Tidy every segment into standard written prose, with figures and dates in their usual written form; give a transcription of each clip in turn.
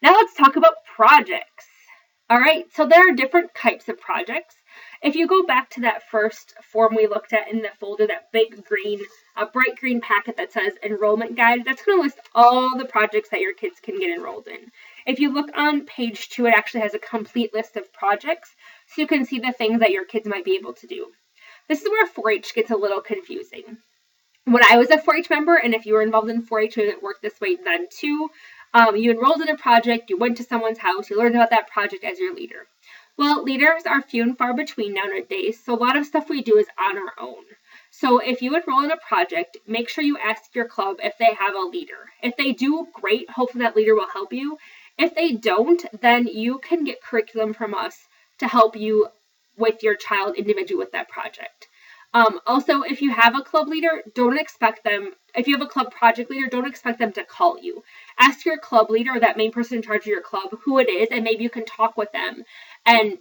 Now let's talk about projects. All right, so there are different types of projects. If you go back to that first form we looked at in the folder, that big green, bright green packet that says enrollment guide, that's going to list all the projects that your kids can get enrolled in. If you look on page 2, it actually has a complete list of projects, so you can see the things that your kids might be able to do. This is where 4-H gets a little confusing. When I was a 4-H member, and if you were involved in 4-H, it worked this way then too. You enrolled in a project, you went to someone's house, you learned about that project as your leader. Well, leaders are few and far between nowadays, so a lot of stuff we do is on our own. So if you enroll in a project, make sure you ask your club if they have a leader. If they do, great, hopefully that leader will help you. If they don't, then you can get curriculum from us to help you with your child individually with that project. Also, if you have a club leader, if you have a club project leader, don't expect them to call you. Ask your club leader, or that main person in charge of your club, who it is, and maybe you can talk with them and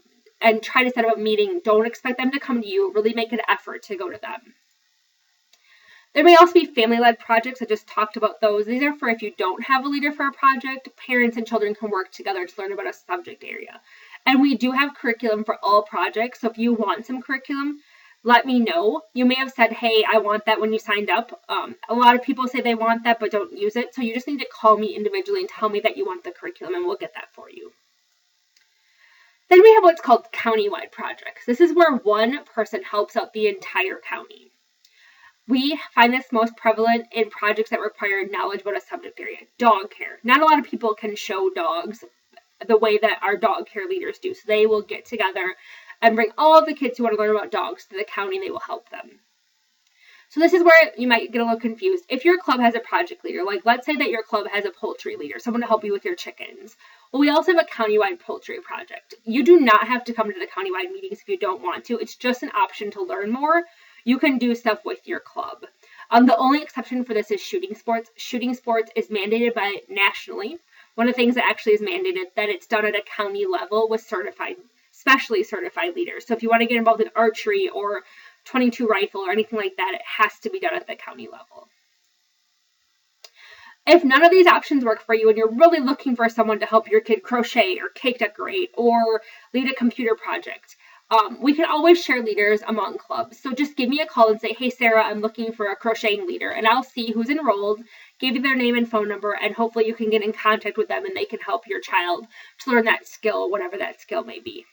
try to set up a meeting. Don't expect them to come to you. Really make an effort to go to them. There may also be family-led projects. I just talked about those. These are for if you don't have a leader for a project, parents and children can work together to learn about a subject area. And we do have curriculum for all projects, so if you want some curriculum, let me know. You may have said, hey, I want that when you signed up. A lot of people say they want that but don't use it, so you just need to call me individually and tell me that you want the curriculum, and we'll get that for you. Then we have what's called county-wide projects. This is where one person helps out the entire county. We find this most prevalent in projects that require knowledge about a subject area. Dog care. Not a lot of people can show dogs the way that our dog care leaders do, so they will get together and bring all of the kids who want to learn about dogs to the county, and they will help them. So this is where you might get a little confused. If your club has a project leader, like let's say that your club has a poultry leader, someone to help you with your chickens. Well, we also have a countywide poultry project. You do not have to come to the countywide meetings if you don't want to. It's just an option to learn more. You can do stuff with your club. The only exception for this is shooting sports. Shooting sports is mandated by nationally. One of the things that actually is mandated that it's done at a county level with specially certified leaders. So if you want to get involved in archery or 22 rifle or anything like that, it has to be done at the county level. If none of these options work for you and you're really looking for someone to help your kid crochet or cake decorate or lead a computer project, we can always share leaders among clubs. So just give me a call and say, hey, Sarah, I'm looking for a crocheting leader, and I'll see who's enrolled, give you their name and phone number, and hopefully you can get in contact with them and they can help your child to learn that skill, whatever that skill may be.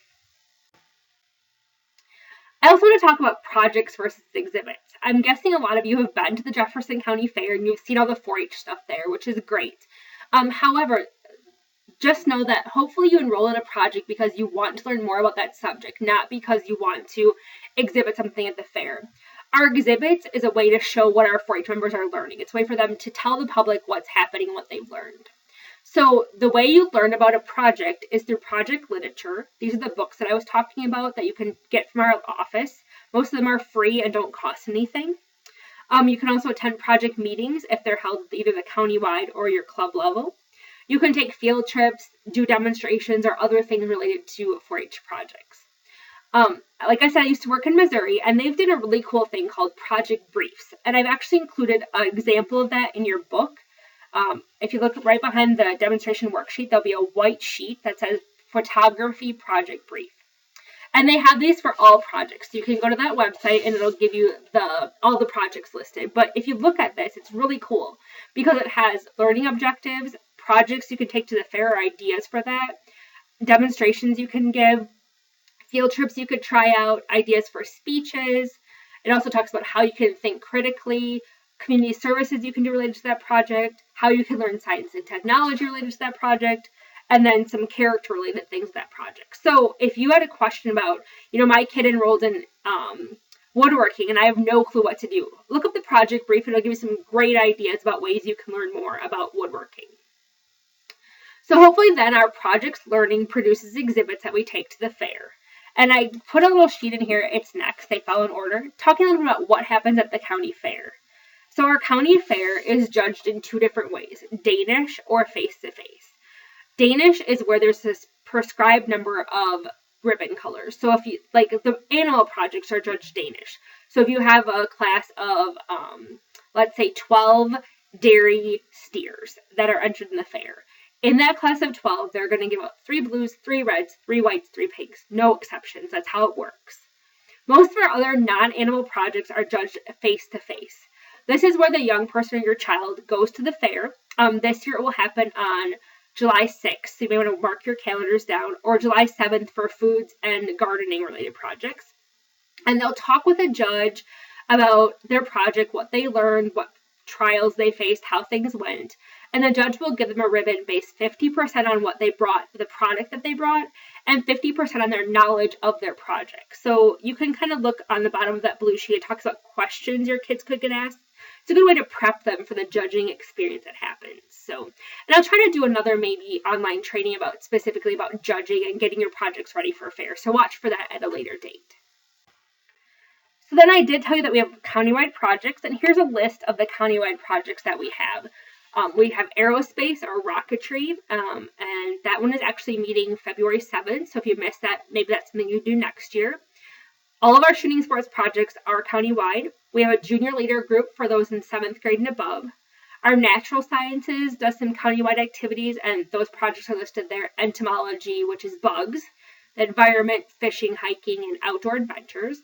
I also want to talk about projects versus exhibits. I'm guessing a lot of you have been to the Jefferson County Fair and you've seen all the 4-H stuff there, which is great. However, just know that hopefully you enroll in a project because you want to learn more about that subject, not because you want to exhibit something at the fair. Our exhibits is a way to show what our 4-H members are learning. It's a way for them to tell the public what's happening and what they've learned. So the way you learn about a project is through project literature. These are the books that I was talking about that you can get from our office. Most of them are free and don't cost anything. You can also attend project meetings if they're held at either the countywide or your club level. You can take field trips, do demonstrations, or other things related to 4-H projects. Like I said, I used to work in Missouri, and they've done a really cool thing called project briefs. And I've actually included an example of that in your book. If you look right behind the demonstration worksheet, there'll be a white sheet that says photography project brief. And they have these for all projects. So you can go to that website and it'll give you all the projects listed. But if you look at this, it's really cool because it has learning objectives, projects you can take to the fair, or ideas for that, demonstrations you can give, field trips you could try out, ideas for speeches. It also talks about how you can think critically, community services you can do related to that project, how you can learn science and technology related to that project, and then some character related things to that project. So if you had a question about, my kid enrolled in woodworking and I have no clue what to do, look up the project brief and it'll give you some great ideas about ways you can learn more about woodworking. So hopefully then our projects learning produces exhibits that we take to the fair. And I put a little sheet in here, it's next, they follow in order, talking a little bit about what happens at the county fair. So our county fair is judged in 2 different ways, Danish or face-to-face. Danish is where there's this prescribed number of ribbon colors. So if you, like the animal projects are judged Danish. So if you have a class of, let's say 12 dairy steers that are entered in the fair, In that class of 12, they're going to give out 3 blues, 3 reds, 3 whites, 3 pinks. No exceptions. That's how it works. Most of our other non-animal projects are judged face-to-face. This is where the young person or your child goes to the fair. This year it will happen on July 6th, so you may want to mark your calendars down, or July 7th for foods and gardening related projects. And they'll talk with a judge about their project, what they learned, what trials they faced, how things went. And the judge will give them a ribbon based 50% on what they brought, the product that they brought, and 50% on their knowledge of their project. So you can kind of look on the bottom of that blue sheet. It talks about questions your kids could get asked. It's a good way to prep them for the judging experience that happens. So, and I'll try to do another maybe online training specifically about judging and getting your projects ready for a fair. So watch for that at a later date. So then I did tell you that we have countywide projects, and here's a list of the countywide projects that we have. We have aerospace or rocketry, and that one is actually meeting February 7th. So if you missed that, maybe that's something you do next year. All of our shooting sports projects are countywide. We have a junior leader group for those in 7th grade and above. Our natural sciences does some countywide activities, and those projects are listed there. Entomology, which is bugs, environment, fishing, hiking, and outdoor adventures.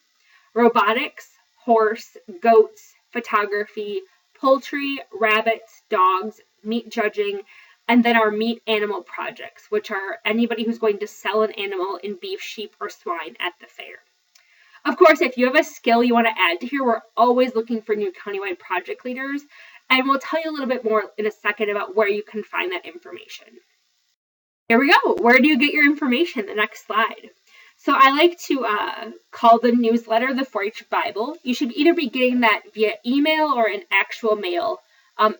Robotics, horse, goats, photography, poultry, rabbits, dogs, meat judging, and then our meat animal projects, which are anybody who's going to sell an animal in beef, sheep, or swine at the fair. Of course, if you have a skill you want to add to here, we're always looking for new countywide project leaders, and we'll tell you a little bit more in a second about where you can find that information. Here we go. Where do you get your information? The next slide. So I like to call the newsletter the 4-H Bible. You should either be getting that via email or in actual mail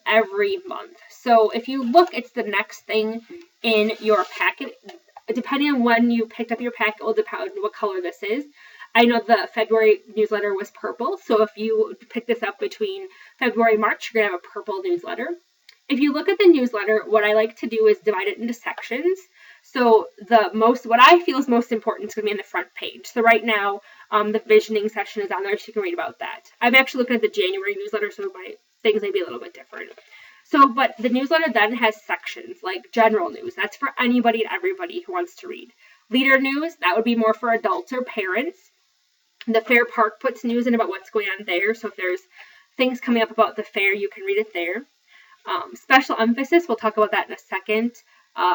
every month. So if you look, it's the next thing in your packet. Depending on when you picked up your packet, will depend on what color this is. I know the February newsletter was purple, so if you pick this up between February and March, you're going to have a purple newsletter. If you look at the newsletter, what I like to do is divide it into sections. So what I feel is most important is going to be on the front page. So right now, the visioning session is on there, so you can read about that. I'm actually looking at the January newsletter, so my things may be a little bit different. So, but the newsletter then has sections like general news. That's for anybody and everybody who wants to read. Leader news, that would be more for adults or parents. The Fair Park puts news in about what's going on there. So if there's things coming up about the fair, you can read it there. Special emphasis, we'll talk about that in a second.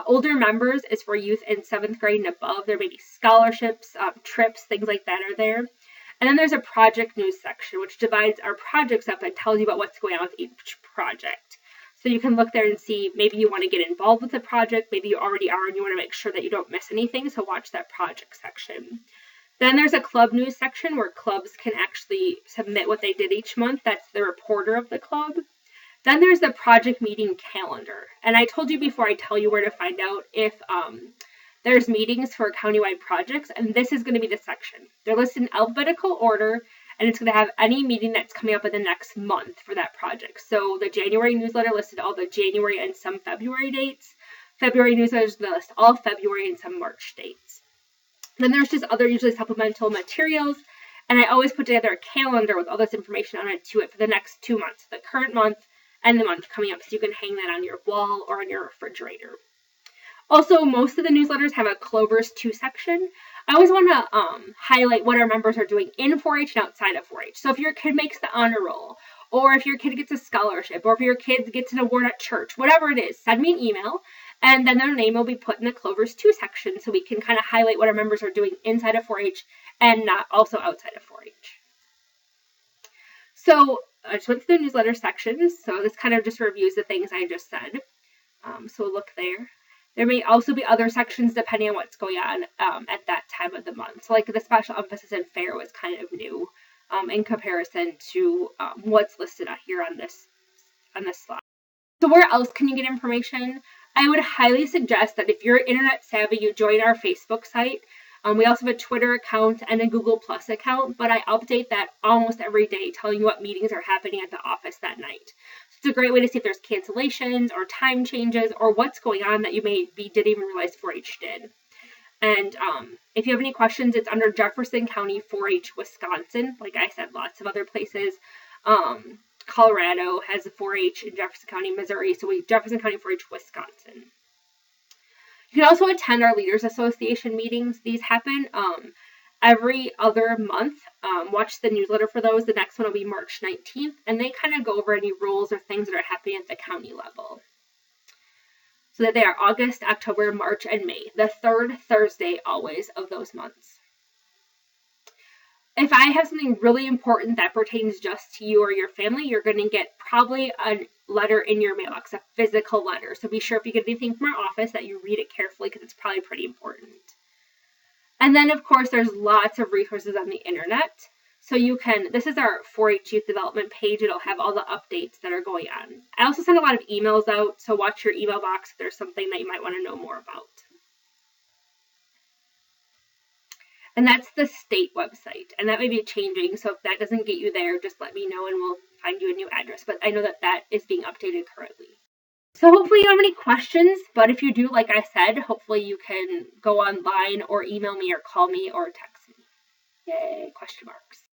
Older members is for youth in 7th grade and above. There may be scholarships, trips, things like that are there. And then there's a project news section, which divides our projects up and tells you about what's going on with each project. So you can look there and see, maybe you want to get involved with the project, maybe you already are and you want to make sure that you don't miss anything, so watch that project section. Then there's a club news section where clubs can actually submit what they did each month. That's the reporter of the club. Then there's the project meeting calendar. And I told you before, I tell you where to find out if there's meetings for countywide projects, and this is going to be the section. They're listed in alphabetical order, and it's going to have any meeting that's coming up in the next month for that project. So the January newsletter listed all the January and some February dates. February newsletters list all February and some March dates. Then there's just other usually supplemental materials, and I always put together a calendar with all this information on it for the next 2 months, the current month and the month coming up, so you can hang that on your wall or on your refrigerator. Also, most of the newsletters have a Clovers 2 section. I always want to highlight what our members are doing in 4-H and outside of 4-H. So if your kid makes the honor roll, or if your kid gets a scholarship, or if your kid gets an award at church, whatever it is, send me an email, and then their name will be put in the Clovers 2 section, so we can kind of highlight what our members are doing inside of 4-H and not also outside of 4-H. So I just went through the newsletter sections, so this kind of just reviews the things I just said. So we'll look there. There may also be other sections depending on what's going on at that time of the month. So like the special emphasis and fair was kind of new in comparison to what's listed out here on this slide. So where else can you get information? I would highly suggest that if you're internet savvy, you join our Facebook site. We also have a Twitter account and a Google Plus account, but I update that almost every day, telling you what meetings are happening at the office that night. So it's a great way to see if there's cancellations or time changes or what's going on that you didn't even realize 4-H did. And if you have any questions, it's under Jefferson County 4-H Wisconsin. Like I said, lots of other places. Colorado has a 4-H in Jefferson County, Missouri. So Jefferson County 4-H Wisconsin. can also attend our Leaders Association meetings. These happen every other month. Watch the newsletter for those. The next one will be March 19th, and they kind of go over any rules or things that are happening at the county level. So that they are August, October, March, and May, the third Thursday always of those months. If I have something really important that pertains just to you or your family, you're going to get probably a letter in your mailbox, a physical letter. So be sure if you get anything from our office that you read it carefully because it's probably pretty important. And then, of course, there's lots of resources on the internet. So you can, this is our 4-H Youth Development page. It'll have all the updates that are going on. I also send a lot of emails out, so watch your email box if there's something that you might want to know more about. And that's the state website, and that may be changing, so if that doesn't get you there, just let me know and we'll find you a new address. But I know that that is being updated currently. So hopefully you don't have any questions, but if you do, like I said, hopefully you can go online or email me or call me or text me. Yay, question marks.